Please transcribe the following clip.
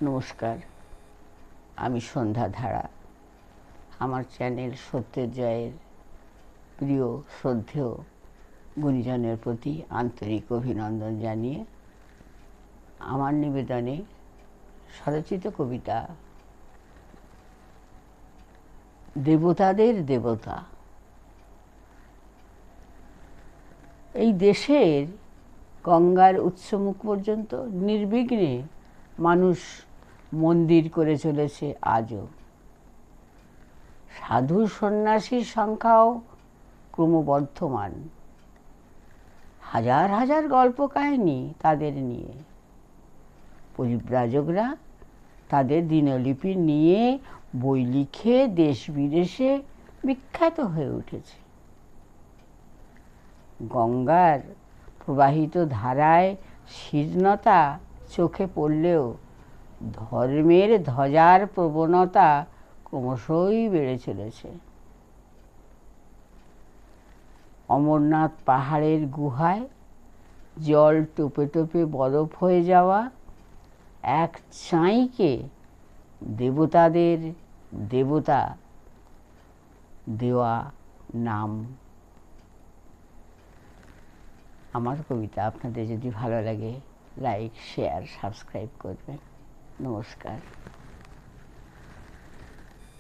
নমস্কার, আমি সন্ধ্যা ধারা। আমার চ্যানেল সত্যের জয়ের প্রিয় শ্রদ্ধেয় গুণীজনের প্রতি আন্তরিক অভিনন্দন জানিয়ে আমার নিবেদনে স্বরচিত কবিতা দেবতাদের দেবতা। এই দেশের গঙ্গার উৎসমুখ পর্যন্ত নির্বিঘ্নে মানুষ মন্দির করে চলেছে আজও। সাধু সন্ন্যাসীর সংখ্যাও ক্রমবর্ধমান। হাজার হাজার গল্প কাহিনী তাদের নিয়ে। পরিব্রাজকরা তাদের দিনলিপি নিয়ে বই লিখে দেশ বিদেশে বিখ্যাত হয়ে উঠেছে। গঙ্গার প্রবাহিত ধারায় শীর্ণতা চোখে পড়লেও ধর্মের ধ্বজার প্রবণতা ক্রমশই বেড়ে চলেছে। অমরনাথ পাহাড়ের গুহায় জল টোপে টোপে বরফ হয়ে যাওয়া এক চাঁইকে দেবতাদের দেবতা দেওয়া নাম। আমার কবিতা আপনাদের যদি ভালো লাগে লাইক, শেয়ার, সাবস্ক্রাইব করবেন। নমস্কার।